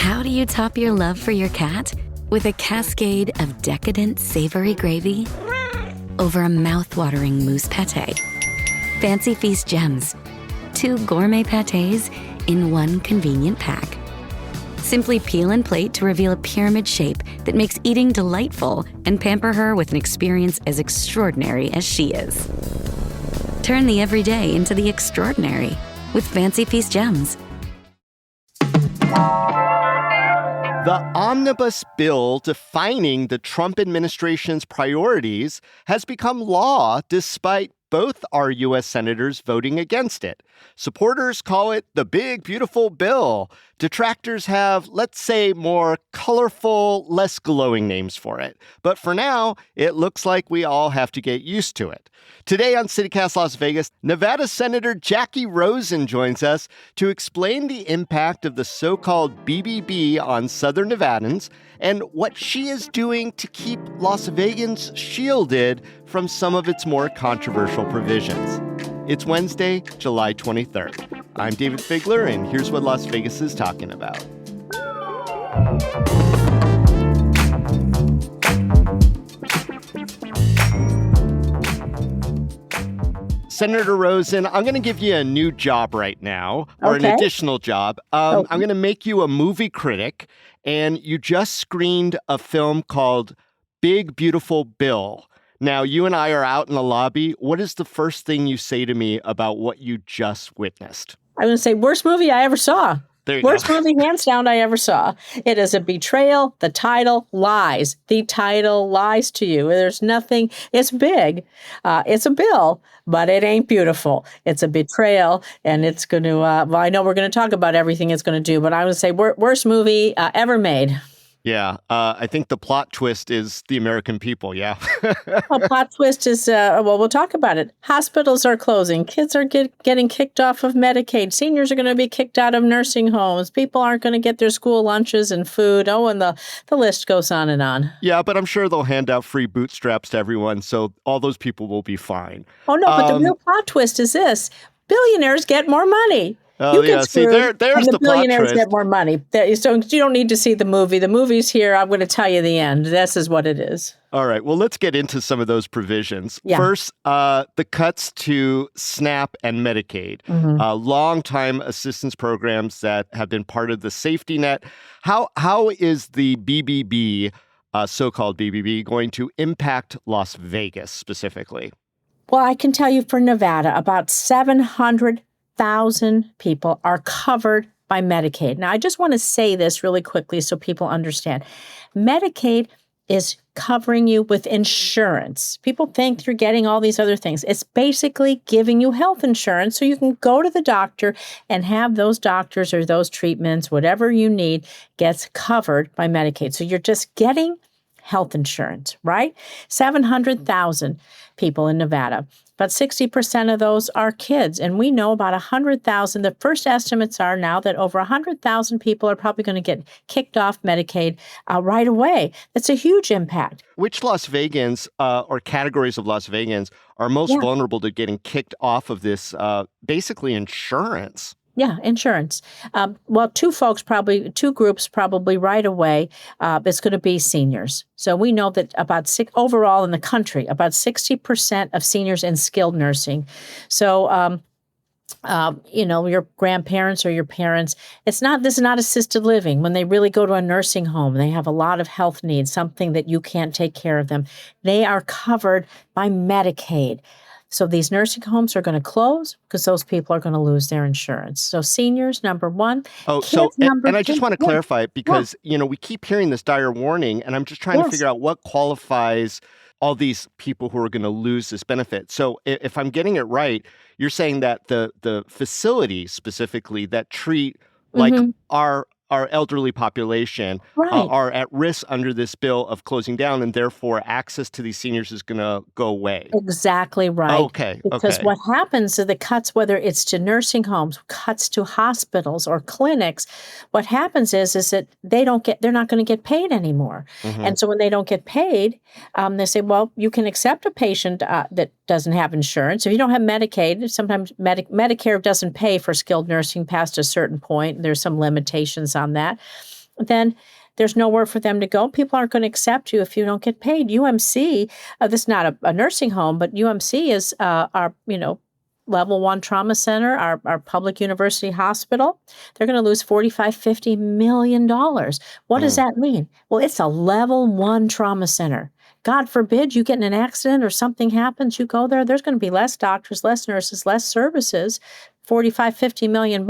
How do you top your love for your cat? With a cascade of decadent savory gravy over a mouth-watering mousse pate. Fancy Feast gems. 2 gourmet pâtés in one convenient pack. Simply peel and plate to reveal a pyramid shape that makes eating delightful and pamper her with an experience as extraordinary as she is. Turn the everyday into the extraordinary with Fancy Feast gems. The omnibus bill defining the Trump administration's priorities has become law despite both our U.S. senators voting against it. Supporters call it the big, beautiful bill. Detractors have, let's say, more colorful, less glowing names for it. But for now, it looks like we all have to get used to it. Today on CityCast Las Vegas, Nevada Senator Jacky Rosen joins us to explain the impact of the so-called BBB on Southern Nevadans and what she is doing to keep Las Vegans shielded from some of its more controversial provisions. It's Wednesday, July 23rd. I'm Dayvid Figler, and here's what Las Vegas is talking about. Senator Rosen, I'm going to give you a new job right now, or an additional job. I'm going to make you a movie critic, and you just screened a film called Big, Beautiful Bill. Now, you and I are out in the lobby. What is the first thing you say to me about what you just witnessed? I'm going to say, worst movie I ever saw. Worst go. movie, hands down, I ever saw. It is a betrayal. The title lies. The title lies to you. There's nothing. It's big. It's a bill, but it ain't beautiful. It's a betrayal, and it's going to, well, I know we're going to talk about everything it's going to do, but I would say worst movie ever made. Yeah, I think the plot twist is the American people, yeah. Well, plot twist is, well, we'll talk about it. Hospitals are closing. Kids are getting kicked off of Medicaid. Seniors are going to be kicked out of nursing homes. People aren't going to get their school lunches and food. Oh, and the list goes on and on. Yeah, but I'm sure they'll hand out free bootstraps to everyone, so all those people will be fine. Oh, no, but the real plot twist is this. Billionaires get more money. Oh, yeah. See, there's the billionaires get more money. So you don't need to see the movie. The movie's here. I'm going to tell you the end. This is what it is. All right. Well, let's get into some of those provisions. Yeah. First, the cuts to SNAP and Medicaid, long-time assistance programs that have been part of the safety net. How is the BBB, so-called BBB, going to impact Las Vegas specifically? Well, I can tell you for Nevada, about 700,000 people are covered by Medicaid. Now, I just want to say this really quickly so people understand. Medicaid is covering you with insurance. People think you're getting all these other things. It's basically giving you health insurance so you can go to the doctor and have those doctors or those treatments, whatever you need, gets covered by Medicaid. So you're just getting health insurance, right? 700,000 people in Nevada. About 60% of those are kids. And we know about 100,000. The first estimates are now that over 100,000 people are probably going to get kicked off Medicaid right away. That's a huge impact. Which Las Vegans or categories of Las Vegans are most vulnerable to getting kicked off of this basically insurance? Yeah, insurance. Well, two groups probably right away. It's going to be seniors. So we know that overall in the country, about 60% of seniors in skilled nursing. So, your grandparents or your parents, this is not assisted living. When they really go to a nursing home, they have a lot of health needs, something that you can't take care of them. They are covered by Medicaid. So these nursing homes are going to close because those people are going to lose their insurance. So seniors, number one. Oh, and I just want to clarify it because, we keep hearing this dire warning, and I'm just trying to figure out what qualifies all these people who are going to lose this benefit. So if I'm getting it right, you're saying that the facilities specifically that treat like our elderly population are at risk under this bill of closing down, and therefore access to these seniors is going to go away. Exactly right. Okay. Because what happens to the cuts, whether it's to nursing homes, cuts to hospitals or clinics, what happens is that they're not going to get paid anymore. And so when they don't get paid, they say, well, you can accept a patient that doesn't have insurance. If you don't have Medicaid, sometimes Medicare doesn't pay for skilled nursing past a certain point. There's some limitations on that. then there's nowhere for them to go. People aren't going to accept you if you don't get paid. UMC, this is not a nursing home, but UMC is our, level 1 trauma center, our public university hospital. They're going to lose $45-50 million. What does that mean? Well, it's a level 1 trauma center. God forbid you get in an accident or something happens, you go there, there's going to be less doctors, less nurses, less services, $45-50 million.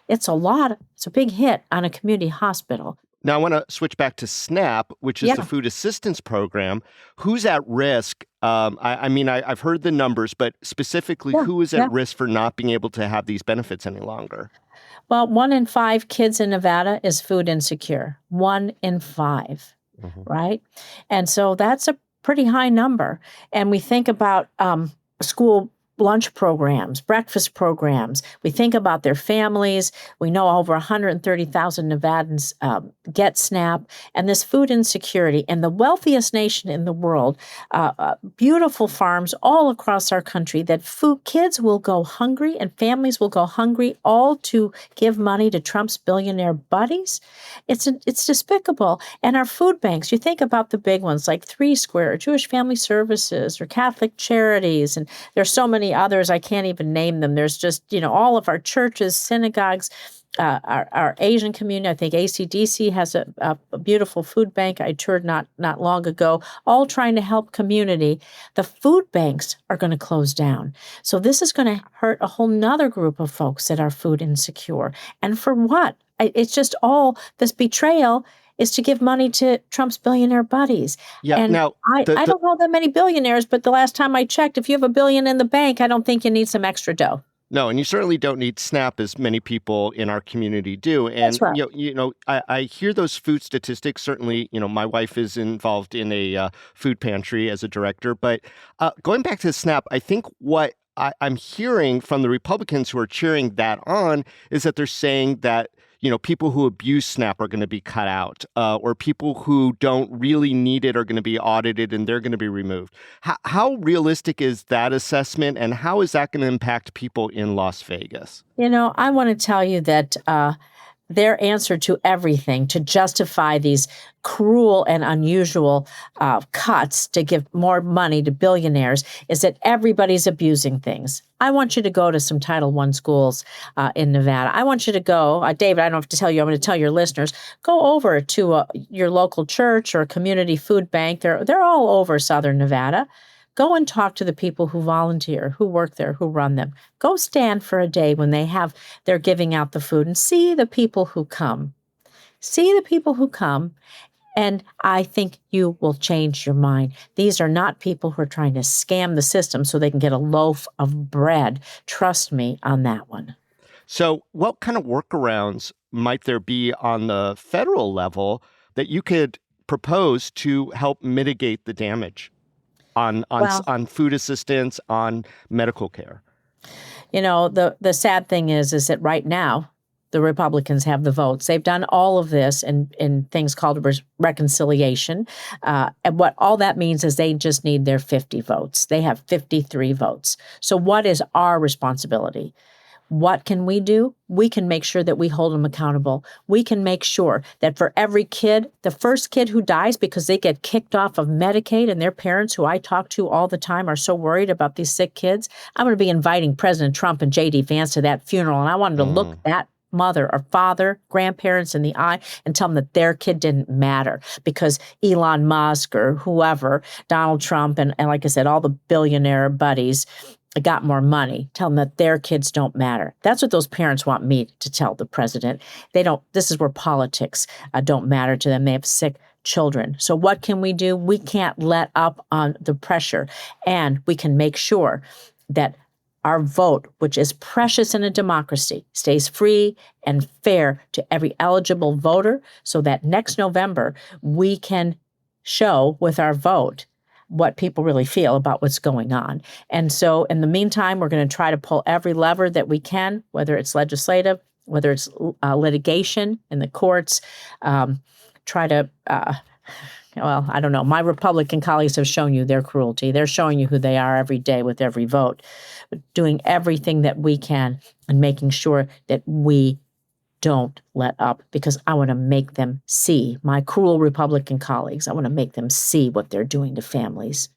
It's a lot. It's a big hit on a community hospital. Now, I want to switch back to SNAP, which is the food assistance program. Who's at risk? I've heard the numbers, but specifically, who is at risk for not being able to have these benefits any longer? Well, 1 in 5 kids in Nevada is food insecure. 1 in 5, right? And so that's a pretty high number. And we think about school lunch programs, breakfast programs. We think about their families. We know over 130,000 Nevadans get SNAP. And this food insecurity in the wealthiest nation in the world, beautiful farms all across our country, that kids will go hungry and families will go hungry, all to give money to Trump's billionaire buddies. It's despicable. And our food banks, you think about the big ones like 3 Square, Jewish Family Services, or Catholic Charities, and there's so many others, I can't even name them. There's just, all of our churches, synagogues, our Asian community. I think ACDC has a beautiful food bank I toured not long ago, all trying to help community. The food banks are going to close down. So this is going to hurt a whole nother group of folks that are food insecure. And for what? It's just all this betrayal is to give money to Trump's billionaire buddies. Yeah, and now, I don't know that many billionaires, but the last time I checked, if you have $1 billion in the bank, I don't think you need some extra dough. No, and you certainly don't need SNAP as many people in our community do. And, That's right. I hear those food statistics. Certainly, my wife is involved in a food pantry as a director. But going back to SNAP, I think what I'm hearing from the Republicans who are cheering that on is that they're saying that people who abuse SNAP are going to be cut out, or people who don't really need it are going to be audited and they're going to be removed. How realistic is that assessment, and how is that going to impact people in Las Vegas? I want to tell you that their answer to everything, to justify these cruel and unusual cuts to give more money to billionaires, is that everybody's abusing things. I want you to go to some Title I schools in Nevada. I want you to go, David, I don't have to tell you, I'm going to tell your listeners, go over to your local church or community food bank. They're all over Southern Nevada. Go and talk to the people who volunteer, who work there, who run them. Go stand for a day when they're giving out the food, and see the people who come. See the people who come, and I think you will change your mind. These are not people who are trying to scam the system so they can get a loaf of bread. Trust me on that one. So what kind of workarounds might there be on the federal level that you could propose to help mitigate the damage on food assistance, on medical care? The sad thing is that right now, the Republicans have the votes. They've done all of this in things called reconciliation. And what all that means is they just need their 50 votes. They have 53 votes. So what is our responsibility? What can we do? We can make sure that we hold them accountable. We can make sure that for every kid, the first kid who dies because they get kicked off of Medicaid, and their parents, who I talk to all the time, are so worried about these sick kids, I'm going to be inviting President Trump and J.D. Vance to that funeral, and I wanted to look that mother or father, grandparents in the eye and tell them that their kid didn't matter because Elon Musk or whoever, Donald Trump, and like I said, all the billionaire buddies got more money. Tell them that their kids don't matter. That's what those parents want me to tell the president. This is where politics don't matter to them. They have sick children. So what can we do? We can't let up on the pressure, and we can make sure that our vote, which is precious in a democracy, stays free and fair to every eligible voter, so that next November we can show with our vote what people really feel about what's going on. And so in the meantime, we're going to try to pull every lever that we can, whether it's legislative, whether it's litigation in the courts, try to, I don't know. My Republican colleagues have shown you their cruelty. They're showing you who they are every day with every vote, doing everything that we can and making sure that we don't let up, because I want to make them see, my cruel Republican colleagues, I want to make them see what they're doing to families.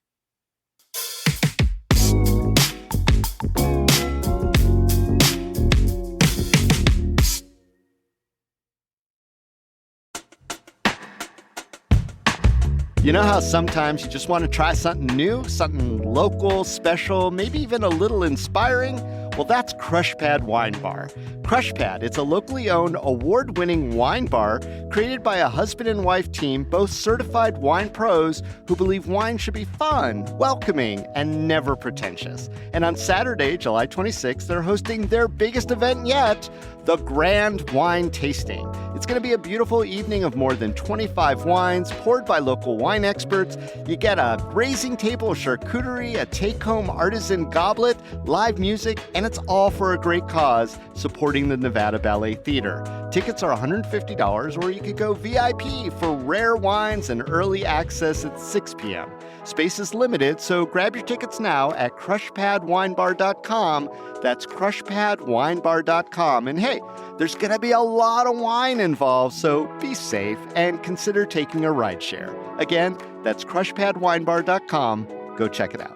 You know how sometimes you just want to try something new, something local, special, maybe even a little inspiring? Well, that's Crush Pad Wine Bar. Crush Pad, it's a locally owned, award-winning wine bar created by a husband and wife team, both certified wine pros who believe wine should be fun, welcoming, and never pretentious. And on Saturday, July 26th, they're hosting their biggest event yet, the Grand Wine Tasting. It's going to be a beautiful evening of more than 25 wines poured by local wine experts. You get a grazing table charcuterie, a take-home artisan goblet, live music, and it's all for a great cause, supporting the Nevada Ballet Theater. Tickets are $150, or you could go VIP for rare wines and early access at 6 p.m. Space is limited, so grab your tickets now at crushpadwinebar.com. That's crushpadwinebar.com. And hey, there's going to be a lot of wine involved, so be safe and consider taking a rideshare. Again, that's crushpadwinebar.com. Go check it out.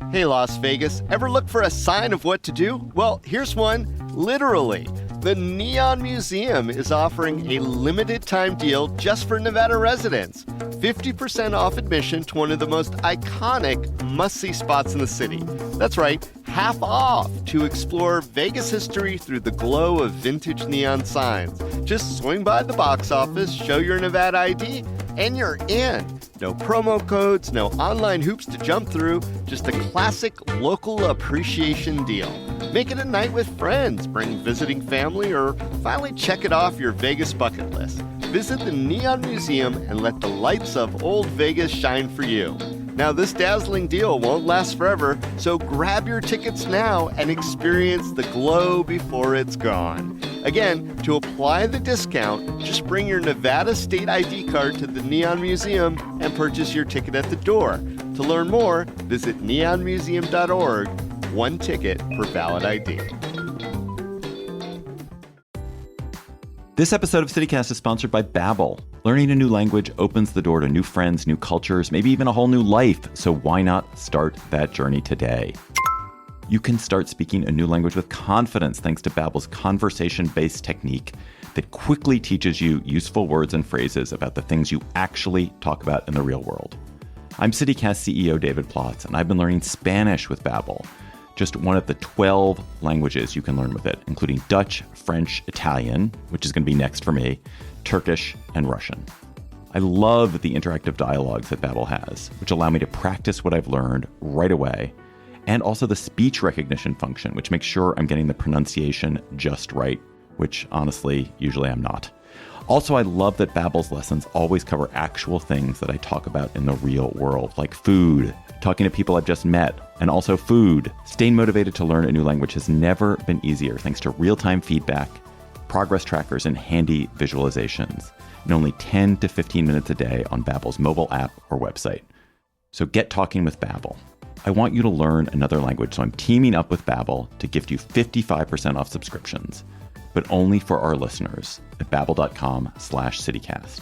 Hey, Las Vegas, ever look for a sign of what to do? Well, here's one, literally. The Neon Museum is offering a limited-time deal just for Nevada residents. 50% off admission to one of the most iconic must-see spots in the city. That's right, half off to explore Vegas history through the glow of vintage neon signs. Just swing by the box office, show your Nevada ID, and you're in. No promo codes, no online hoops to jump through, just a classic local appreciation deal. Make it a night with friends, bring visiting family, or finally check it off your Vegas bucket list. Visit the Neon Museum and let the lights of old Vegas shine for you. Now, this dazzling deal won't last forever, so grab your tickets now and experience the glow before it's gone. Again, to apply the discount, just bring your Nevada State ID card to the Neon Museum and purchase your ticket at the door. To learn more, visit neonmuseum.org. One ticket per valid ID. This episode of CityCast is sponsored by Babbel. Learning a new language opens the door to new friends, new cultures, maybe even a whole new life. So why not start that journey today? You can start speaking a new language with confidence thanks to Babbel's conversation-based technique that quickly teaches you useful words and phrases about the things you actually talk about in the real world. I'm CityCast CEO David Plotz, and I've been learning Spanish with Babbel. Just one of the 12 languages you can learn with it, including Dutch, French, Italian, which is going to be next for me, Turkish, and Russian. I love the interactive dialogues that Babbel has, which allow me to practice what I've learned right away, and also the speech recognition function, which makes sure I'm getting the pronunciation just right, which honestly, usually I'm not. Also, I love that Babbel's lessons always cover actual things that I talk about in the real world, like food, talking to people I've just met, and also food. Staying motivated to learn a new language has never been easier thanks to real-time feedback, progress trackers, and handy visualizations, in only 10 to 15 minutes a day on Babbel's mobile app or website. So get talking with Babbel. I want you to learn another language, so I'm teaming up with Babbel to gift you 55% off subscriptions, but only for our listeners at babbel.com/citycast.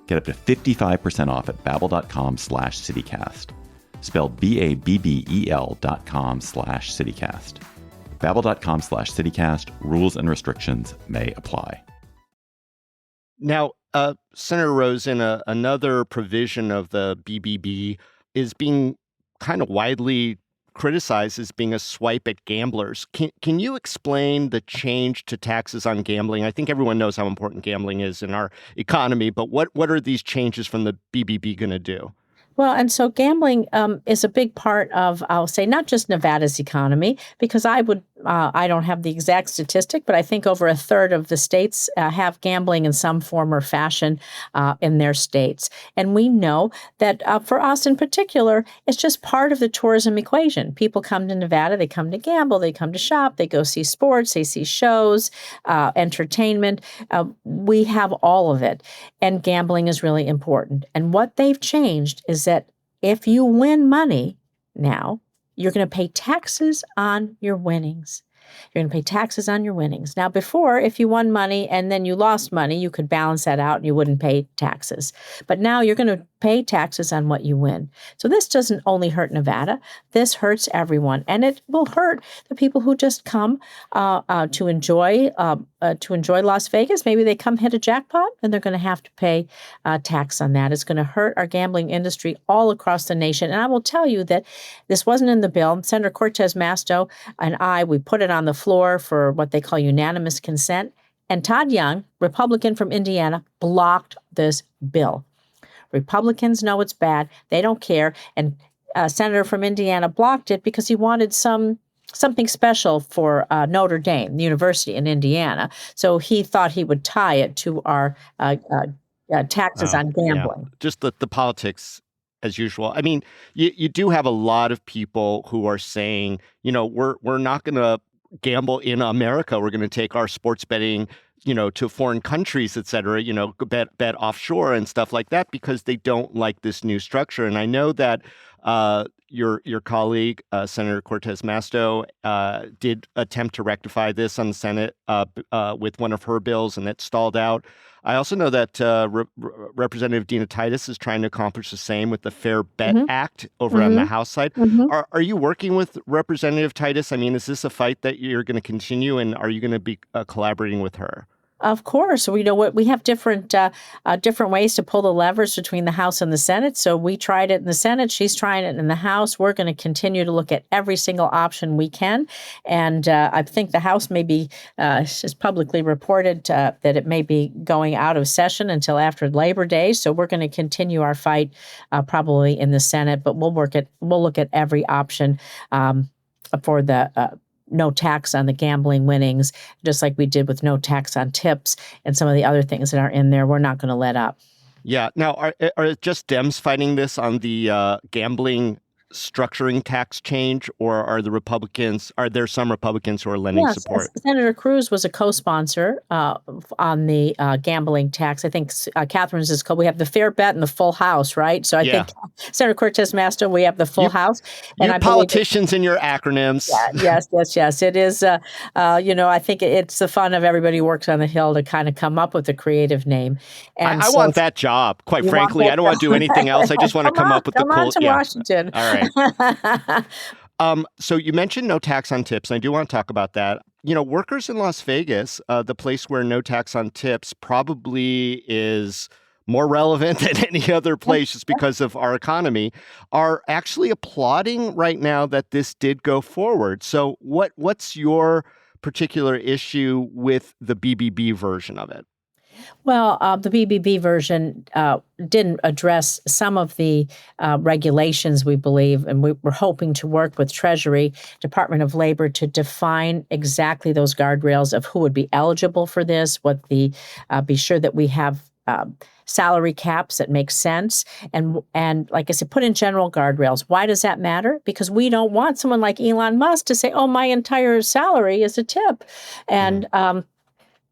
Get up to 55% off at babbel.com/citycast. Spelled BABBEL.com/citycast. Babbel.com/citycast. Rules and restrictions may apply. Now, Senator Rosen, another provision of the BBB is being kind of widely criticized as being a swipe at gamblers. Can you explain the change to taxes on gambling? I think everyone knows how important gambling is in our economy, but what are these changes from the BBB going to do? Well, and so gambling is a big part of, I'll say, not just Nevada's economy, because I don't have the exact statistic, but I think over a third of the states have gambling in some form or fashion in their states. And we know that for us in particular, it's just part of the tourism equation. People come to Nevada, they come to gamble, they come to shop, they go see sports, they see shows, entertainment. We have all of it. And gambling is really important. And what they've changed is that if you win money now, you're going to pay taxes on your winnings. You're going to pay taxes on your winnings. Now, before, if you won money and then you lost money, you could balance that out and you wouldn't pay taxes. But now you're going to pay taxes on what you win. So this doesn't only hurt Nevada. This hurts everyone, and it will hurt the people who just come to enjoy Las Vegas. Maybe they come hit a jackpot, and they're going to have to pay tax on that. It's going to hurt our gambling industry all across the nation. And I will tell you that this wasn't in the bill. Senator Cortez Masto and we put it on the floor for what they call unanimous consent. And Todd Young, Republican from Indiana, blocked this bill. Republicans know it's bad. They don't care. And a senator from Indiana blocked it because he wanted something special for Notre Dame, the university in Indiana. So he thought he would tie it to our taxes on gambling. Yeah. Just the politics as usual. I mean, you do have a lot of people who are saying, we're not going to gamble in America. We're going to take our sports betting to foreign countries, et cetera, bet offshore and stuff like that because they don't like this new structure. And I know that your colleague, Senator Cortez Masto, did attempt to rectify this on the Senate with one of her bills, and that stalled out. I also know that Representative Dina Titus is trying to accomplish the same with the Fair Bet Act over on the House side. Are you working with Representative Titus? I mean, is this a fight that you're going to continue, and are you going to be collaborating with her? Of course, we have different ways to pull the levers between the House and the Senate. So we tried it in the Senate. She's trying it in the House. We're going to continue to look at every single option we can. And I think the House may be, has publicly reported that it may be going out of session until after Labor Day. So we're going to continue our fight probably in the Senate. But we'll look at every option for the no tax on the gambling winnings, just like we did with no tax on tips and some of the other things that are in there. We're not going to let up. Yeah. Now, are just Dems fighting this on the gambling structuring tax change, or are there some Republicans who are lending support? Senator Cruz was a co-sponsor on the gambling tax. I think Catherine's is called. We have the Fair Bet and the Full House, right? So I think Senator Cortez Masto, we have the Full House. And you politicians and your acronyms. Yes. It is, I think it's the fun of everybody who works on the Hill to kind of come up with a creative name. And I want that job, quite frankly. I don't want to do anything else. I just want to come up with the cool... Come on to Washington. All right. So you mentioned no tax on tips, and I do want to talk about that. Workers in Las Vegas, the place where no tax on tips probably is more relevant than any other place just because of our economy, are actually applauding right now that this did go forward. So what's your particular issue with the BBB version of it? Well, the BBB version didn't address some of the regulations, we believe, and we're hoping to work with Treasury, Department of Labor to define exactly those guardrails of who would be eligible for this, be sure that we have salary caps that make sense. And like I said, put in general guardrails. Why does that matter? Because we don't want someone like Elon Musk to say, oh, my entire salary is a tip. And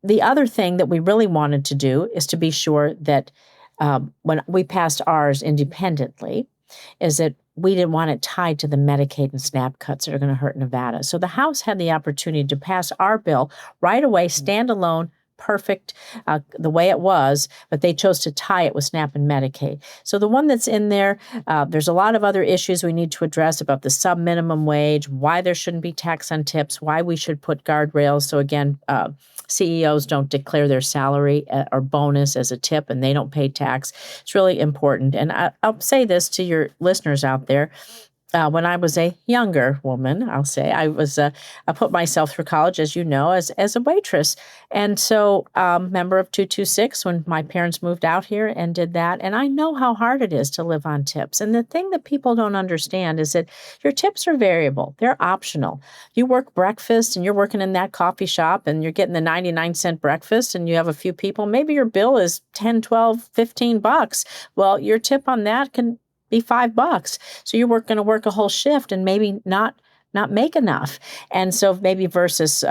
the other thing that we really wanted to do is to be sure that when we passed ours independently, is that we didn't want it tied to the Medicaid and SNAP cuts that are going to hurt Nevada. So the House had the opportunity to pass our bill right away, standalone, perfect, the way it was, but they chose to tie it with SNAP and Medicaid. So the one that's in there, there's a lot of other issues we need to address about the sub-minimum wage, why there shouldn't be tax on tips, why we should put guardrails. So again, CEOs don't declare their salary or bonus as a tip and they don't pay tax. It's really important. And I'll say this to your listeners out there. When I was a younger woman, I'll say, I put myself through college, as you know, as a waitress. And so member of 226 when my parents moved out here and did that. And I know how hard it is to live on tips. And the thing that people don't understand is that your tips are variable. They're optional. You work breakfast and you're working in that coffee shop and you're getting the 99-cent breakfast and you have a few people. Maybe your bill is 10, 12, $15. Well, your tip on that can be $5. So you're going to work a whole shift and maybe not make enough. And so maybe versus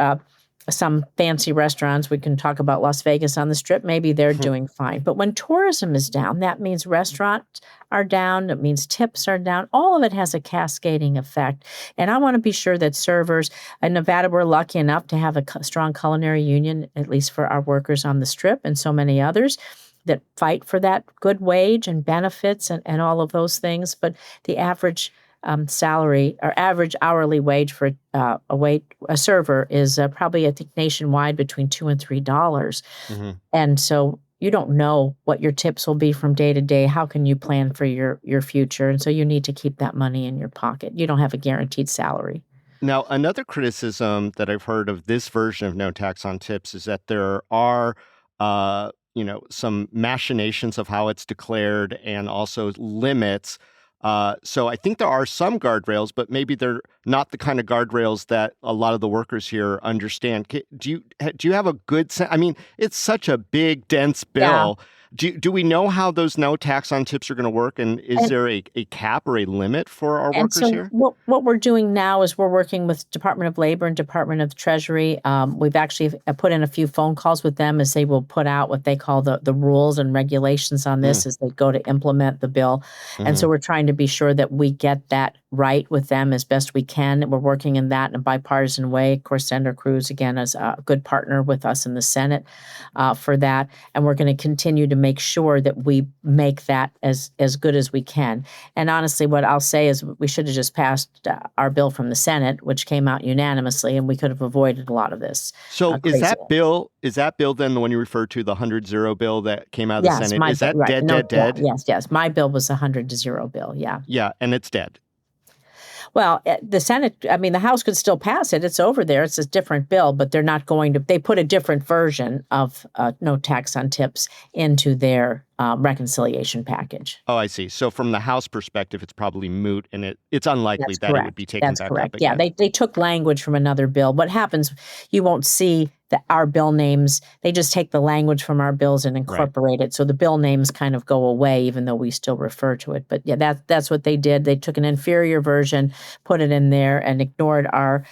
some fancy restaurants, we can talk about Las Vegas on the Strip, maybe they're doing fine. But when tourism is down, that means restaurants are down, it means tips are down. All of it has a cascading effect. And I want to be sure that servers in Nevada, we're lucky enough to have a strong culinary union, at least for our workers on the Strip and so many others that fight for that good wage and benefits and all of those things. But the average salary or average hourly wage for a server is probably, I think, nationwide between $2 and $3. And so you don't know what your tips will be from day to day. How can you plan for your future? And so you need to keep that money in your pocket. You don't have a guaranteed salary. Now, another criticism that I've heard of this version of no tax on tips is that there are some machinations of how it's declared and also limits. So I think there are some guardrails, but maybe they're not the kind of guardrails that a lot of the workers here understand. Do you have a good sense? I mean, it's such a big, dense bill. Yeah. Do we know how those no tax on tips are going to work? And is there a cap or a limit for our workers here? What we're doing now is we're working with Department of Labor and Department of Treasury. We've actually put in a few phone calls with them as they will put out what they call the rules and regulations on this as they go to implement the bill. And so we're trying to be sure that we get that right with them as best we can. We're working in that in a bipartisan way. Of course, Senator Cruz, again, is a good partner with us in the Senate for that. And we're going to continue to make sure that we make that as good as we can. And honestly, what I'll say is we should have just passed our bill from the Senate, which came out unanimously, and we could have avoided a lot of this. So is that bill then the one you referred to, the 100-0 bill that came out of the Senate? Is that dead? Yes. My bill was a 100-0 bill, yeah. Yeah, and it's dead. Well, the Senate, the House could still pass it. It's over there. It's a different bill, but they're not going to, they put a different version of no tax on tips into their reconciliation package. Oh, I see. So from the House perspective, it's probably moot, and it's unlikely that it would be taken back up again. Yeah, they took language from another bill. What happens, you won't see our bill names. They just take the language from our bills and incorporate it. So the bill names kind of go away, even though we still refer to it. But yeah, that's what they did. They took an inferior version, put it in there, and ignored our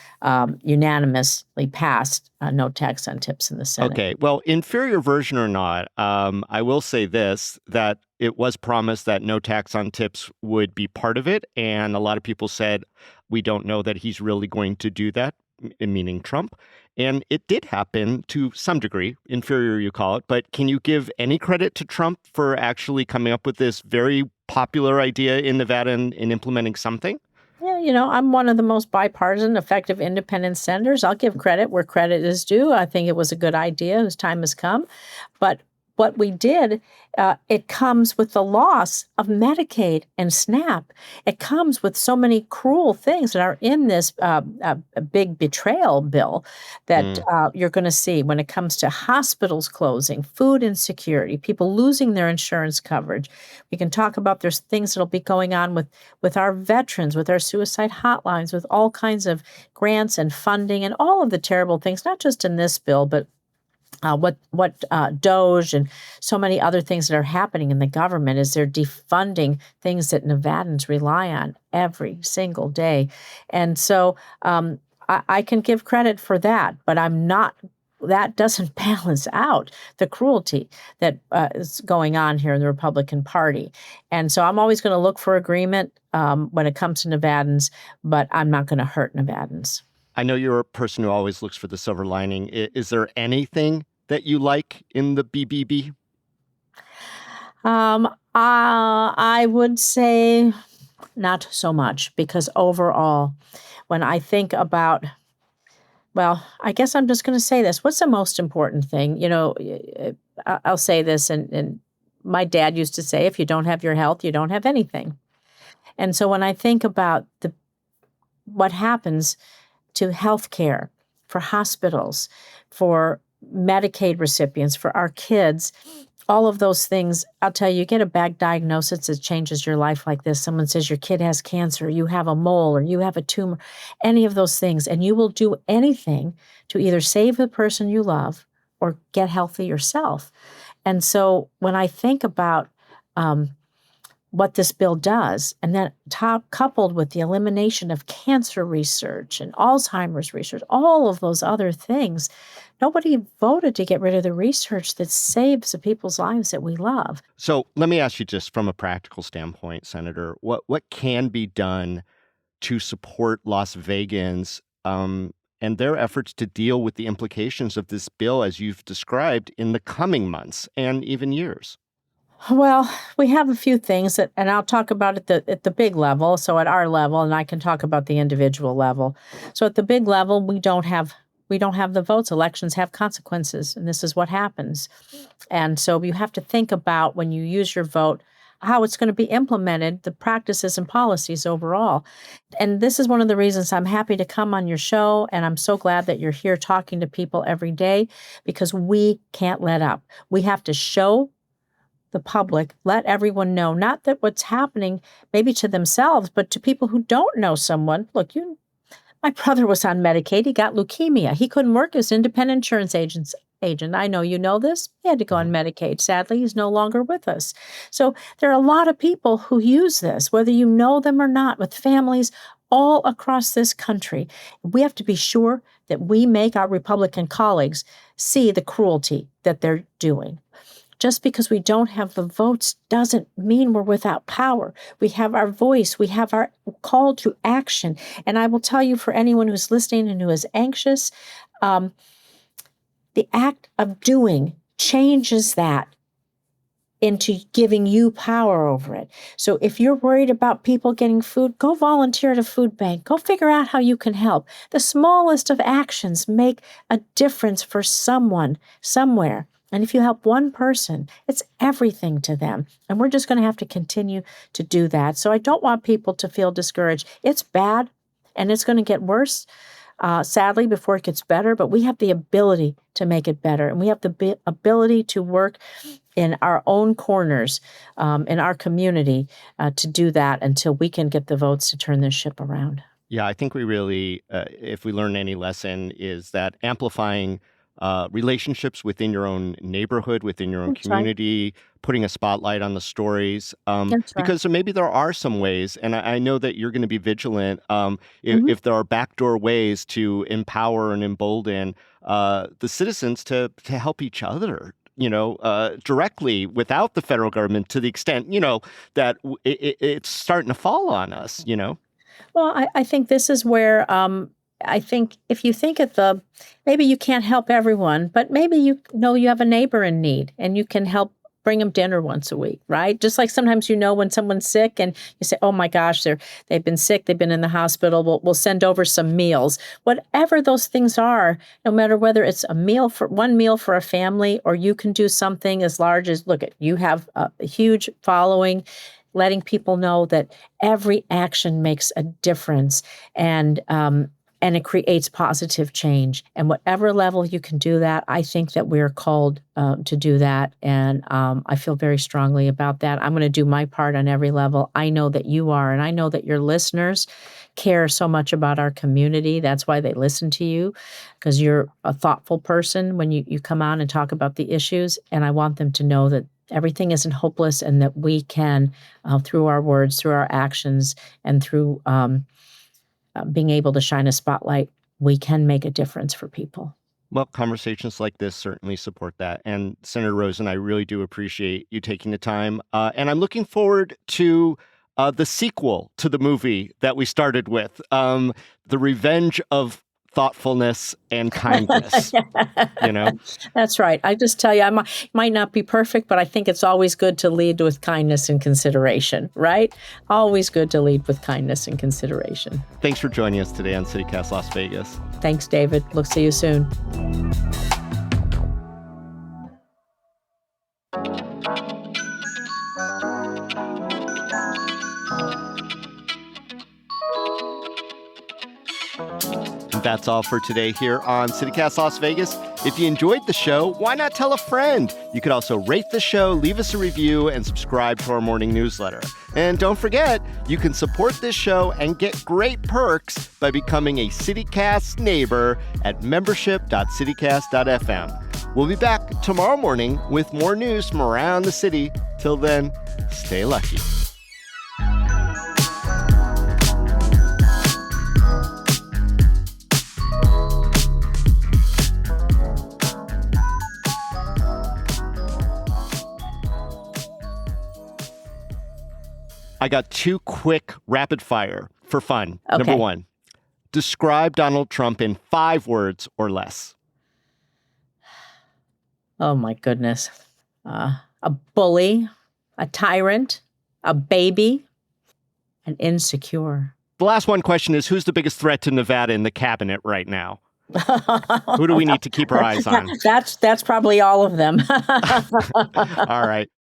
unanimously passed no tax on tips in the Senate. Okay. Well, inferior version or not, I will say this, that it was promised that no tax on tips would be part of it. And a lot of people said, we don't know that he's really going to do that, meaning Trump. And it did happen to some degree, inferior you call it. But can you give any credit to Trump for actually coming up with this very popular idea in Nevada and implementing something? Yeah, I'm one of the most bipartisan, effective independent senators. I'll give credit where credit is due. I think it was a good idea whose time has come. But what we did, it comes with the loss of Medicaid and SNAP. It comes with so many cruel things that are in this big betrayal bill that you're going to see when it comes to hospitals closing, food insecurity, people losing their insurance coverage. We can talk about there's things that'll be going on with our veterans, with our suicide hotlines, with all kinds of grants and funding and all of the terrible things, not just in this bill, but what DOGE and so many other things that are happening in the government is they're defunding things that Nevadans rely on every single day. And so I can give credit for that, but that doesn't balance out the cruelty that is going on here in the Republican Party. And so I'm always going to look for agreement when it comes to Nevadans, but I'm not going to hurt Nevadans. I know you're a person who always looks for the silver lining. Is there anything that you like in the BBB? I would say not so much, because overall, when I think about, well, I guess I'm just going to say this. What's the most important thing? I'll say this, and my dad used to say, if you don't have your health, you don't have anything. And so when I think about what happens to health care, for hospitals, for Medicaid recipients, for our kids, all of those things, I'll tell you get a bad diagnosis that changes your life like this. Someone says your kid has cancer, you have a mole, or you have a tumor, any of those things, and you will do anything to either save the person you love or get healthy yourself. And so when I think about what this bill does, and then coupled with the elimination of cancer research and Alzheimer's research, all of those other things, nobody voted to get rid of the research that saves the people's lives that we love. So let me ask you, just from a practical standpoint, Senator, what can be done to support Las Vegans and their efforts to deal with the implications of this bill, as you've described, in the coming months and even years? Well, we have a few things and I'll talk about it at the big level. So at our level, and I can talk about the individual level. So at the big level, we don't have the votes. Elections have consequences, and this is what happens. And so you have to think about, when you use your vote, how it's going to be implemented, the practices and policies overall. And this is one of the reasons I'm happy to come on your show, and I'm so glad that you're here talking to people every day, because we can't let up. We have to show the public, let everyone know, not that what's happening maybe to themselves, but to people who don't know someone. Look, my brother was on Medicaid. He got leukemia. He couldn't work as an independent insurance agent. I know you know this. He had to go on Medicaid. Sadly, he's no longer with us. So there are a lot of people who use this, whether you know them or not, with families all across this country. We have to be sure that we make our Republican colleagues see the cruelty that they're doing. Just because we don't have the votes doesn't mean we're without power. We have our voice. We have our call to action. And I will tell you, for anyone who's listening and who is anxious, the act of doing changes that into giving you power over it. So if you're worried about people getting food, go volunteer at a food bank. Go figure out how you can help. The smallest of actions make a difference for someone, somewhere. And if you help one person, it's everything to them. And we're just going to have to continue to do that. So I don't want people to feel discouraged. It's bad, and it's going to get worse, sadly, before it gets better. But we have the ability to make it better. And we have the ability to work in our own corners, in our community, to do that until we can get the votes to turn this ship around. Yeah, I think we really, if we learn any lesson, is that amplifying relationships within your own neighborhood, within your own community, putting a spotlight on the stories, because maybe there are some ways, and I know that you're going to be vigilant, if there are backdoor ways to empower and embolden the citizens to help each other, directly without the federal government, to the extent, that it's starting to fall on us, Well, I think this is where I think if you think at maybe you can't help everyone, but maybe you have a neighbor in need and you can help bring them dinner once a week, right? Just like sometimes when someone's sick and you say, oh my gosh, they've been sick, they've been in the hospital, we'll send over some meals. Whatever those things are, no matter whether it's one meal for a family, or you can do something as large as, you have a huge following, letting people know that every action makes a difference, and it creates positive change. And whatever level you can do that, I think that we're called to do that. And I feel very strongly about that. I'm going to do my part on every level. I know that you are, and I know that your listeners care so much about our community. That's why they listen to you, because you're a thoughtful person when you come on and talk about the issues. And I want them to know that everything isn't hopeless, and that we can, through our words, through our actions, and through being able to shine a spotlight, we can make a difference for people. Well, conversations like this certainly support that. And Senator Rosen, I really do appreciate you taking the time. And I'm looking forward to the sequel to the movie that we started with, The Revenge of Thoughtfulness and Kindness. That's right. I just tell you, I might not be perfect, but I think it's always good to lead with kindness and consideration, right? Always good to lead with kindness and consideration. Thanks for joining us today on CityCast Las Vegas. Thanks, David. Look, see you soon. That's all for today here on CityCast Las Vegas. If you enjoyed the show, why not tell a friend? You could also rate the show, leave us a review, and subscribe to our morning newsletter. And don't forget, you can support this show and get great perks by becoming a CityCast neighbor at membership.citycast.fm. We'll be back tomorrow morning with more news from around the city. Till then, stay lucky. I got 2 quick rapid fire for fun. Okay. Number 1, describe Donald Trump in 5 words or less. Oh, my goodness. A bully, a tyrant, a baby, and insecure. The last one question is, who's the biggest threat to Nevada in the cabinet right now? Who do we need to keep our eyes on? That's probably all of them. All right.